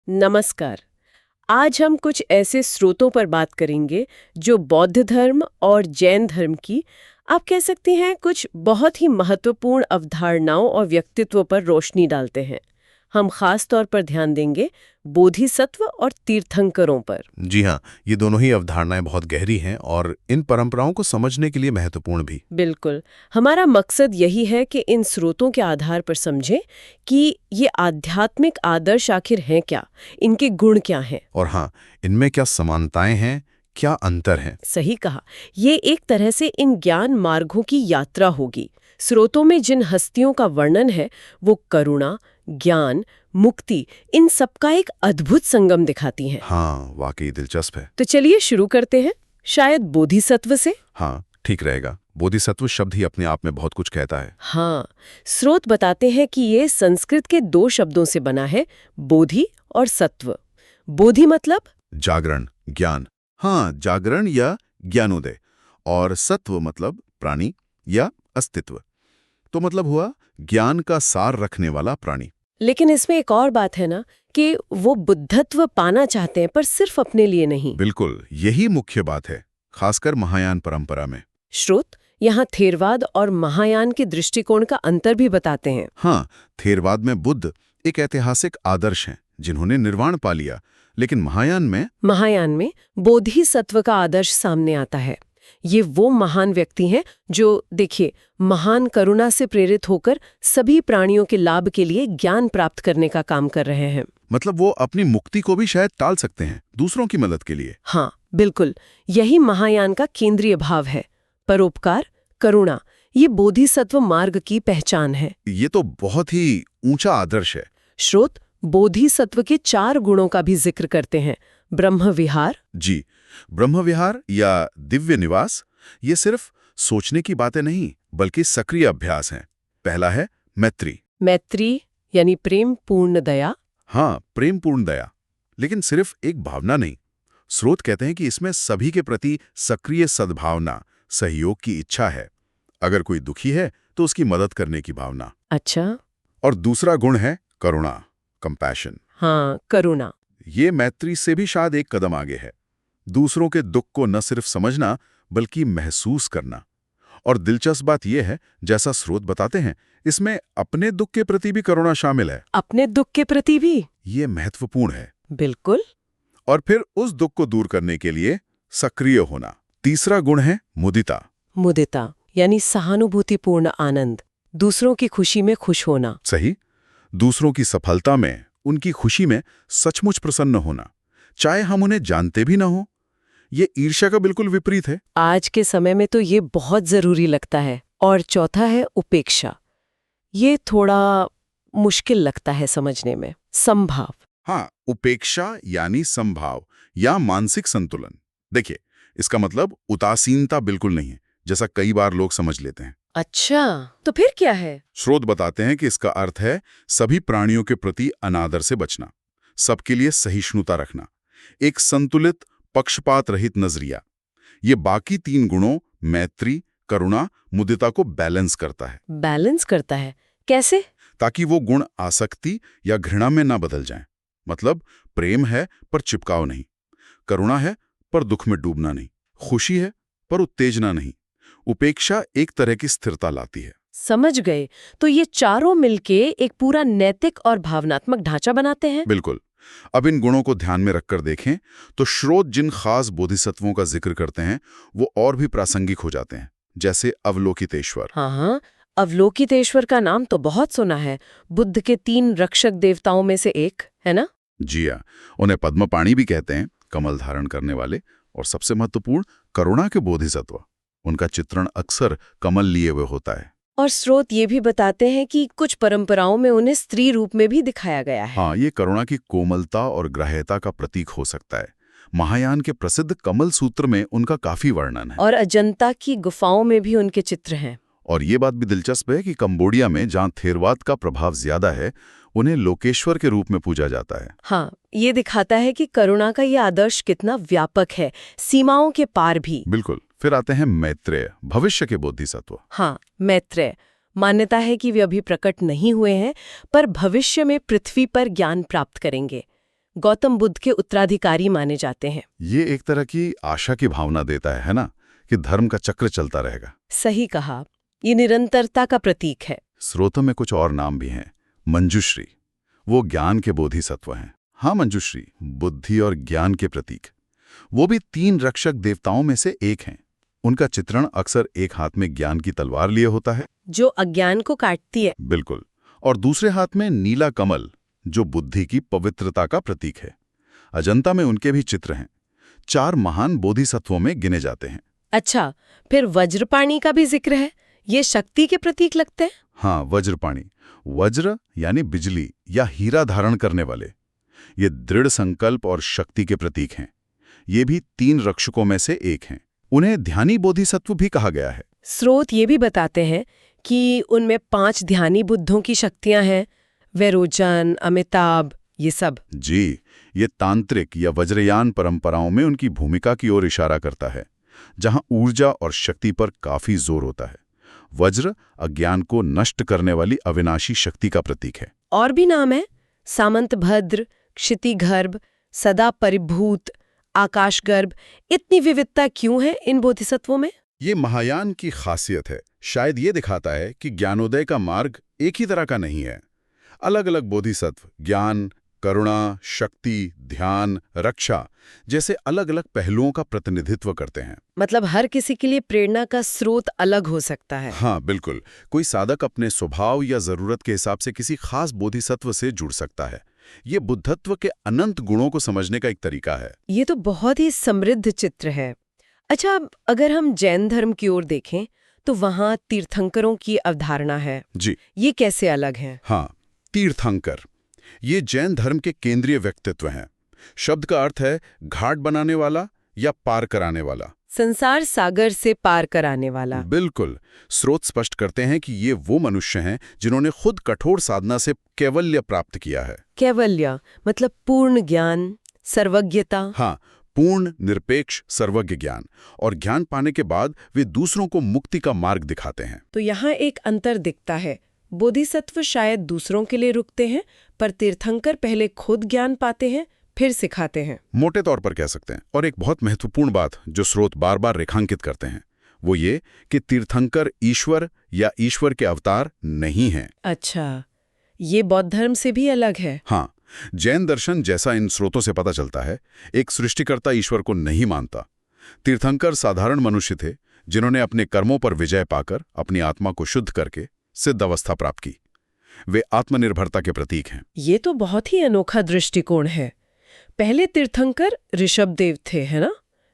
नमस्कार। आज हम कुछ ऐसे स्रोतों पर बात करेंगे जो बौद्ध धर्म और जैन धर्म की, आप कह सकती हैं, कुछ बहुत ही महत्वपूर्ण अवधारणाओं और व्यक्तित्व पर रोशनी डालते हैं। हम खास तौर पर ध्यान देंगे बोधिसत्व और तीर्थंकरों पर। जी हाँ, ये दोनों ही अवधारणाएं बहुत गहरी हैं और इन परंपराओं को समझने के लिए महत्वपूर्ण भी। बिल्कुल, हमारा मकसद यही है कि इन स्रोतों के आधार पर समझें कि ये आध्यात्मिक आदर्श आखिर हैं क्या, इनके गुण क्या हैं। और हाँ, इनमें क्या समानताएं हैं, क्या अंतर हैं। सही कहा। ये एक तरह से इन ज्ञान मार्गों की यात्रा होगी। स्रोतों में जिन हस्तियों का वर्णन है वो करुणा, ज्ञान, मुक्ति, इन सबका एक अद्भुत संगम दिखाती हैं। हाँ, वाकई दिलचस्प है। तो चलिए शुरू करते हैं, शायद बोधिसत्व से। हाँ, ठीक रहेगा। बोधिसत्व शब्द ही अपने आप में बहुत कुछ कहता है। हाँ, स्रोत बताते हैं कि ये संस्कृत के दो शब्दों से बना है, बोधि और सत्व। बोधि मतलब जागरण, ज्ञान। हाँ, जागरण या ज्ञानोदय। और सत्व मतलब प्राणी या अस्तित्व। तो मतलब हुआ ज्ञान का सार रखने वाला प्राणी। लेकिन इसमें एक और बात है ना, कि वो बुद्धत्व पाना चाहते हैं पर सिर्फ अपने लिए नहीं। बिल्कुल, यही मुख्य बात है, खासकर महायान परंपरा में। स्रोत यहाँ थेरवाद और महायान के दृष्टिकोण का अंतर भी बताते हैं। हाँ, थेरवाद में बुद्ध एक ऐतिहासिक आदर्श हैं जिन्होंने निर्वाण पा लिया, लेकिन महायान में बोधिसत्व का आदर्श सामने आता है। ये वो महान व्यक्ति हैं जो, देखिए, महान करुणा से प्रेरित होकर सभी प्राणियों के लाभ के लिए ज्ञान प्राप्त करने का काम कर रहे हैं। मतलब वो अपनी मुक्ति को भी शायद टाल सकते हैं दूसरों की मदद के लिए। हाँ, बिल्कुल, यही महायान का केंद्रीय भाव है। परोपकार, करुणा, ये बोधिसत्व मार्ग की पहचान है। ये तो बहुत ही ऊंचा आदर्श है। स्रोत बोधिसत्व के 4 गुणों का भी जिक्र करते हैं। ब्रह्म विहार, जी, ब्रह्म विहार या दिव्य निवास, ये सिर्फ सोचने की बातें नहीं बल्कि सक्रिय अभ्यास हैं। पहला है मैत्री। मैत्री यानी प्रेम पूर्ण दया। हाँ, प्रेम पूर्ण दया, लेकिन सिर्फ एक भावना नहीं। स्रोत कहते हैं कि इसमें सभी के प्रति सक्रिय सद्भावना, सहयोग की इच्छा है। अगर कोई दुखी है तो उसकी मदद करने की भावना। अच्छा। और दूसरा गुण है करुणा, कंपैशन। हाँ, करुणा। ये मैत्री से भी शायद एक कदम आगे है। दूसरों के दुख को न सिर्फ समझना बल्कि महसूस करना। और दिलचस्प बात यह है, जैसा स्रोत बताते हैं, इसमें अपने दुख के प्रति भी करुणा शामिल है। अपने दुख के प्रति भी? ये महत्वपूर्ण है। बिल्कुल। और फिर उस दुख को दूर करने के लिए सक्रिय होना। तीसरा गुण है मुदिता। मुदिता यानी सहानुभूतिपूर्ण आनंद, दूसरों की खुशी में खुश होना। सही, दूसरों की सफलता में, उनकी खुशी में सचमुच प्रसन्न होना, चाहे हम उन्हें जानते भी ना हो। ये ईर्ष्या का बिल्कुल विपरीत है। आज के समय में तो ये बहुत जरूरी लगता है। और चौथा है उपेक्षा। ये थोड़ा मुश्किल लगता है समझने में। संभाव। हाँ, उपेक्षा यानी संभाव या मानसिक संतुलन। देखिए, इसका मतलब उदासीनता बिल्कुल नहीं है, जैसा कई बार लोग समझ लेते हैं। अच्छा, तो फिर क्या है? स्रोत बताते हैं कि इसका अर्थ है सभी प्राणियों के प्रति अनादर से बचना, सबके लिए सहिष्णुता रखना, एक संतुलित पक्षपात रहित नजरिया। ये बाकी 3 गुणों मैत्री, करुणा, मुदिता को बैलेंस करता है। बैलेंस करता है? कैसे? ताकि वो गुण आसक्ति या घृणा में ना बदल जाएं। मतलब प्रेम है पर चिपकाव नहीं, करुणा है पर दुख में डूबना नहीं, खुशी है पर उत्तेजना नहीं, उपेक्षा एक तरह की स्थिरता लाती है। समझ गए। तो ये चारों मिलके एक पूरा नैतिक और भावनात्मक ढांचा बनाते हैं। बिल्कुल। अब इन गुणों को ध्यान में रखकर देखें तो स्रोत जिन खास बोधिसत्वों का जिक्र करते हैं वो और भी प्रासंगिक हो जाते हैं, जैसे अवलोकितेश्वर। हाँ, अवलोकितेश्वर का नाम तो बहुत सुना है। बुद्ध के 3 रक्षक देवताओं में से एक है ना? जी हाँ, उन्हें पद्मपाणि भी कहते हैं, कमल धारण करने वाले। और सबसे महत्वपूर्ण, करुणा के बोधिसत्व। उनका चित्रण अक्सर कमल लिए हुए होता है। और स्रोत ये भी बताते हैं कि कुछ परंपराओं में उन्हें स्त्री रूप में भी दिखाया गया है। हाँ, ये करुणा की कोमलता और ग्राह्यता का प्रतीक हो सकता है। महायान के प्रसिद्ध कमल सूत्र में उनका काफी वर्णन है। और अजंता की गुफाओं में भी उनके चित्र हैं। और ये बात भी दिलचस्प है कि कंबोडिया में, जहाँ थेरवाद का प्रभाव ज्यादा है, उन्हें लोकेश्वर के रूप में पूजा जाता है। हाँ, ये दिखाता है कि करुणा का ये आदर्श कितना व्यापक है, सीमाओं के पार भी। बिल्कुल। फिर आते हैं मैत्रेय, भविष्य के बोधिसत्व। हाँ, मैत्रेय। मान्यता है कि वे अभी प्रकट नहीं हुए हैं, पर भविष्य में पृथ्वी पर ज्ञान प्राप्त करेंगे। गौतम बुद्ध के उत्तराधिकारी माने जाते हैं। ये एक तरह की आशा की भावना देता है ना, कि धर्म का चक्र चलता रहेगा। सही कहा, ये निरंतरता का प्रतीक है। स्रोतों में कुछ और नाम भी हैं। मंजुश्री, वो ज्ञान के बोधिसत्व हैं। हाँ, मंजुश्री बुद्धि और ज्ञान के प्रतीक। वो भी 3 रक्षक देवताओं में से एक हैं। उनका चित्रण अक्सर एक हाथ में ज्ञान की तलवार लिए होता है, जो अज्ञान को काटती है। बिल्कुल, और दूसरे हाथ में नीला कमल, जो बुद्धि की पवित्रता का प्रतीक है। अजंता में उनके भी चित्र हैं। 4 महान बोधिसत्वों में गिने जाते हैं। अच्छा, फिर वज्रपाणी का भी जिक्र है। ये शक्ति के प्रतीक लगते हैं। हाँ, वज्रपाणी, वज्र यानी बिजली या हीरा धारण करने वाले। ये दृढ़ संकल्प और शक्ति के प्रतीक हैं। ये भी 3 रक्षकों में से एक हैं। उन्हें ध्यानी बोधिसत्व भी कहा गया है। स्रोत ये भी बताते हैं कि उनमें 5 ध्यानी बुद्धों की शक्तियां हैं, वैरोचन, अमिताभ, ये सब। जी, ये तांत्रिक या वज्रयान परंपराओं में उनकी भूमिका की ओर इशारा करता है, जहां ऊर्जा और शक्ति पर काफी जोर होता है। वज्र अज्ञान को नष्ट करने वाली अविनाशी शक्ति का प्रतीक है। और भी नाम है, सामंतभद्र, क्षितिगर्भ, सदा परिभूत, आकाशगर्भ। इतनी विविधता क्यों है इन बोधिसत्वों में? ये महायान की खासियत है। शायद ये दिखाता है कि ज्ञानोदय का मार्ग एक ही तरह का नहीं है। अलग अलग बोधिसत्व ज्ञान, करुणा, शक्ति, ध्यान, रक्षा जैसे अलग अलग पहलुओं का प्रतिनिधित्व करते हैं। मतलब हर किसी के लिए प्रेरणा का स्रोत अलग हो सकता है। हाँ, बिल्कुल। कोई साधक अपने स्वभाव या जरूरत के हिसाब से किसी खास बोधिसत्व से जुड़ सकता है। ये बुद्धत्व के अनंत गुणों को समझने का एक तरीका है। ये तो बहुत ही समृद्ध चित्र है। अच्छा, अगर हम जैन धर्म की ओर देखें तो वहाँ तीर्थंकरों की अवधारणा है। जी, ये कैसे अलग है? हाँ, तीर्थंकर ये जैन धर्म के केंद्रीय व्यक्तित्व हैं। शब्द का अर्थ है घाट बनाने वाला या पार कराने वाला। संसार सागर से पार कराने वाला। बिल्कुल। स्रोत स्पष्ट करते हैं कि ये वो मनुष्य हैं जिन्होंने खुद कठोर साधना से कैवल्य प्राप्त किया है। कैवल्य मतलब पूर्ण ज्ञान, सर्वज्ञता। हाँ, पूर्ण निरपेक्ष सर्वज्ञ ज्ञान। और ज्ञान पाने के बाद वे दूसरों को मुक्ति का मार्ग दिखाते हैं। तो यहाँ एक अंतर दिखता है। बोधिसत्व शायद दूसरों के लिए रुकते हैं, पर तीर्थंकर पहले खुद ज्ञान पाते हैं, फिर सिखाते हैं। मोटे तौर पर कह सकते हैं। और एक बहुत महत्वपूर्ण बात जो स्रोत बार बार रेखांकित करते हैं वो ये कि तीर्थंकर ईश्वर या ईश्वर के अवतार नहीं हैं। अच्छा, ये बौद्ध धर्म से भी अलग है। हाँ, जैन दर्शन जैसा इन स्रोतों से पता चलता है एक सृष्टिकर्ता ईश्वर को नहीं मानता। तीर्थंकर साधारण मनुष्य थे जिन्होंने अपने कर्मों पर विजय पाकर अपनी आत्मा को शुद्ध करके सिद्ध अवस्था प्राप्त की। वे आत्मनिर्भरता के प्रतीक हैं। ये तो बहुत ही अनोखा दृष्टिकोण है। पहले तीर्थंकर ऋषभदेव थे, है ना,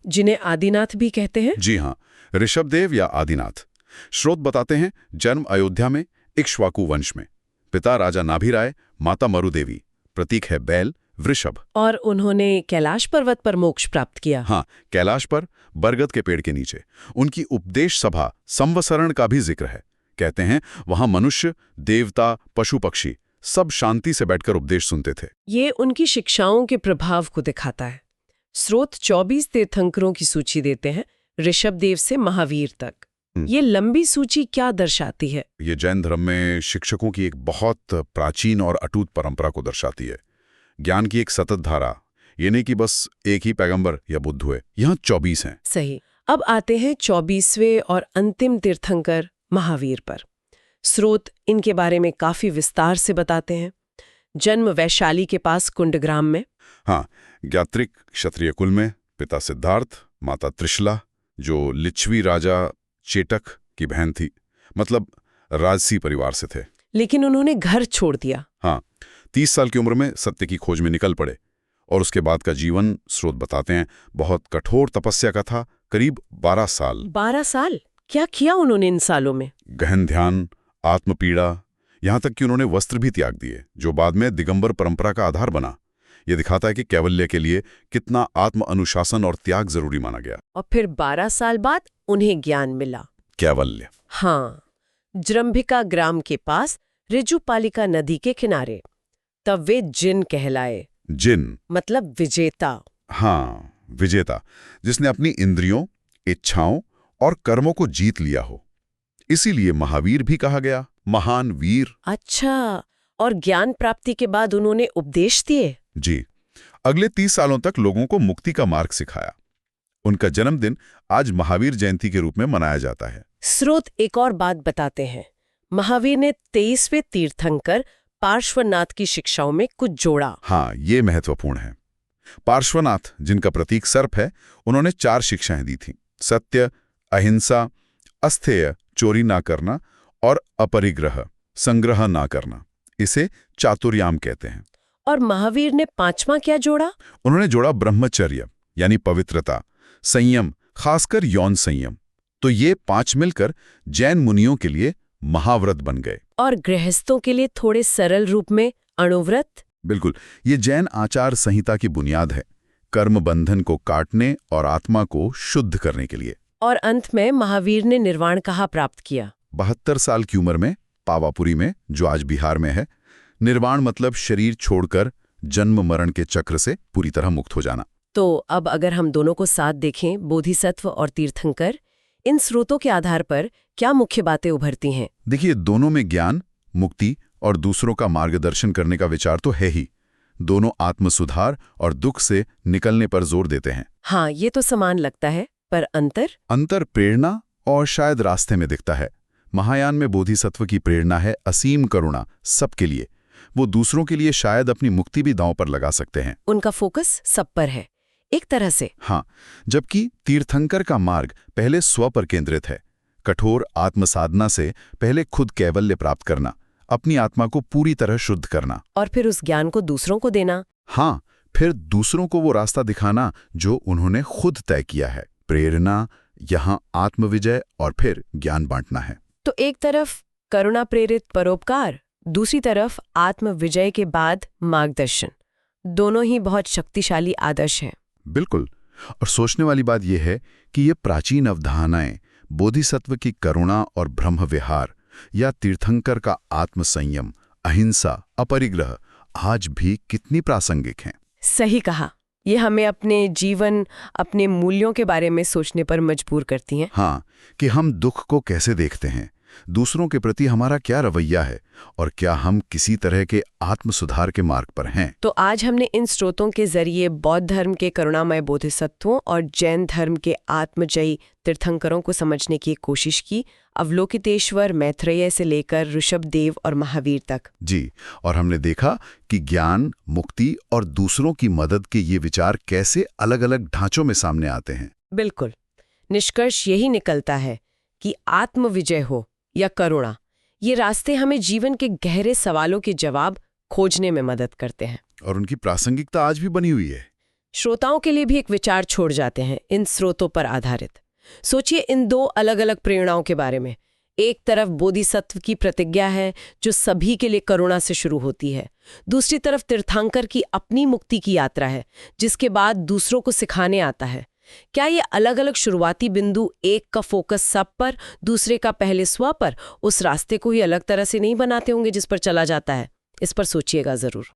जिन्हें आदिनाथ भी कहते हैं। जी हाँ, ऋषभदेव या आदिनाथ। स्रोत बताते हैं जन्म अयोध्या में इक्ष्वाकु वंश में। पिता राजा नाभिराय, माता मरुदेवी। प्रतीक है बैल, वृषभ। और उन्होंने कैलाश पर्वत पर मोक्ष प्राप्त किया। हाँ, कैलाश पर बरगद के पेड़ के नीचे। उनकी उपदेश सभा संवसरण का भी जिक्र है। कहते हैं वहां मनुष्य, देवता, पशु पक्षी सब शांति से बैठकर उपदेश सुनते थे। ये उनकी शिक्षाओं के प्रभाव को दिखाता है। स्रोत 24 तीर्थंकरों की सूची देते हैं, ऋषभदेव से महावीर तक। ये लंबी सूची क्या दर्शाती है? ये जैन धर्म में शिक्षकों की एक बहुत प्राचीन और अटूट परंपरा को दर्शाती है। ज्ञान की एक सतत धारा। ये नहीं कि बस एक ही पैगंबर या बुद्ध हुए। यहाँ 24 हैं। सही। अब आते हैं 24वें और अंतिम तीर्थंकर महावीर पर। स्रोत इनके बारे में काफी विस्तार से बताते हैं। जन्म वैशाली के पास कुंडग्राम में। हाँ, ज्ञात्रिक क्षत्रिय कुल में। पिता सिद्धार्थ, माता त्रिशला जो लिच्छवी राजा चेटक की बहन थी, मतलब राजसी परिवार से थे। लेकिन उन्होंने घर छोड़ दिया। हाँ, 30 साल की उम्र में सत्य की खोज में निकल पड़े। और उसके बाद का जीवन स्रोत बताते हैं बहुत कठोर तपस्या का था, करीब 12 साल। 12 साल? क्या किया उन्होंने इन सालों में? गहन ध्यान, आत्मपीड़ा, यहां तक कि उन्होंने वस्त्र भी त्याग दिए, जो बाद में दिगंबर परंपरा का आधार बना। यह दिखाता है कि कैवल्य के लिए कितना आत्म अनुशासन और त्याग जरूरी माना गया। और फिर 12 साल बाद उन्हें ज्ञान मिला। कैवल्य। हाँ, जृंभिका ग्राम के पास ऋजुपालिका नदी के किनारे। तब वे जिन कहलाए। जिन मतलब विजेता। हाँ, विजेता, जिसने अपनी इंद्रियों, इच्छाओं और कर्मों को जीत लिया हो। इसीलिए महावीर भी कहा गया, महान वीर। अच्छा, और ज्ञान प्राप्ति के बाद उन्होंने उपदेश दिए। जी, अगले 30 सालों तक लोगों को मुक्ति का मार्ग सिखाया। उनका जन्मदिन आज महावीर जयंती के रूप में मनाया जाता है। स्रोत एक और बात बताते हैं। महावीर ने 23वें तीर्थंकर पार्श्वनाथ की शिक्षाओं में कुछ जोड़ा। हाँ, ये महत्वपूर्ण है। पार्श्वनाथ, जिनका प्रतीक सर्प है, उन्होंने 4 शिक्षाएं दी थीं: सत्य, अहिंसा, अस्थेय, चोरी ना करना और अपरिग्रह, संग्रह ना करना। इसे चातुर्याम कहते हैं। और महावीर ने 5वां क्या जोड़ा? उन्होंने जोड़ा ब्रह्मचर्य, यानी पवित्रता, संयम, खासकर यौन संयम। तो ये 5 मिलकर जैन मुनियों के लिए महाव्रत बन गए। और गृहस्थों के लिए थोड़े सरल रूप में अणुव्रत? बिल्कुल, ये जैन आचार संहिता की बुनियाद है, कर्म बंधन को काटने और आत्मा को शुद्ध करने के लिए। और अंत में महावीर ने निर्वाण कहाँ प्राप्त किया? 72 साल की उम्र में पावापुरी में, जो आज बिहार में है। निर्वाण मतलब शरीर छोड़कर जन्म मरण के चक्र से पूरी तरह मुक्त हो जाना। तो अब अगर हम दोनों को साथ देखें, बोधिसत्व और तीर्थंकर, इन स्रोतों के आधार पर क्या मुख्य बातें उभरती हैं? देखिए, दोनों में ज्ञान, मुक्ति और दूसरों का मार्गदर्शन करने का विचार तो है ही। दोनों आत्मसुधार और दुख से निकलने पर जोर देते हैं। हाँ, ये तो समान लगता है, पर अंतर प्रेरणा और शायद रास्ते में दिखता है। महायान में बोधिसत्व की प्रेरणा है असीम करुणा सबके लिए। वो दूसरों के लिए शायद अपनी मुक्ति भी दांव पर लगा सकते हैं। उनका फोकस सब पर है, एक तरह से। हाँ, जबकि तीर्थंकर का मार्ग पहले स्व पर केंद्रित है। कठोर आत्मसाधना से पहले खुद कैवल्य प्राप्त करना, अपनी आत्मा को पूरी तरह शुद्ध करना, और फिर उस ज्ञान को दूसरों को देना। हाँ, फिर दूसरों को वो रास्ता दिखाना जो उन्होंने खुद तय किया है। प्रेरणा, यहाँ आत्मविजय और फिर ज्ञान बांटना है। तो एक तरफ करुणा प्रेरित परोपकार, दूसरी तरफ आत्मविजय के बाद मार्गदर्शन। दोनों ही बहुत शक्तिशाली आदर्श हैं। बिल्कुल। और सोचने वाली बात यह है कि ये प्राचीन अवधारणाएं, बोधिसत्व की करुणा और ब्रह्म विहार या तीर्थंकर का आत्मसंयम, अहिंसा, अपरिग्रह, आज भी कितनी प्रासंगिक हैं। सही कहा। ये हमें अपने जीवन, अपने मूल्यों के बारे में सोचने पर मजबूर करती हैं। हाँ, कि हम दुख को कैसे देखते हैं, दूसरों के प्रति हमारा क्या रवैया है, और क्या हम किसी तरह के आत्मसुधार के मार्ग पर हैं। तो आज हमने इन स्रोतों के जरिए बौद्ध धर्म के करुणामय बोधिसत्वों और जैन धर्म के आत्मजयी तीर्थंकरों को समझने की कोशिश की, अवलोकितेश्वर मैत्रेय से लेकर ऋषभदेव और महावीर तक। जी, और हमने देखा कि ज्ञान, मुक्ति और दूसरों की मदद के ये विचार कैसे अलग अलग ढांचों में सामने आते हैं। बिल्कुल। निष्कर्ष यही निकलता है कि आत्मविजय हो या करुणा, ये रास्ते हमें जीवन के गहरे सवालों के जवाब खोजने में मदद करते हैं। और उनकी प्रासंगिकता आज भी बनी हुई है। श्रोताओं के लिए भी एक विचार छोड़ जाते हैं इन स्रोतों पर आधारित। सोचिए इन 2 अलग अलग प्रेरणाओं के बारे में। एक तरफ बोधिसत्व की प्रतिज्ञा है जो सभी के लिए करुणा से शुरू होती है। दूसरी तरफ तीर्थंकर की अपनी मुक्ति की यात्रा है जिसके बाद दूसरों को सिखाने आता है। क्या ये अलग अलग शुरुआती बिंदु, एक का फोकस सब पर, दूसरे का पहले स्व पर, उस रास्ते को ही अलग तरह से नहीं बनाते होंगे जिस पर चला जाता है? इस पर सोचिएगा जरूर।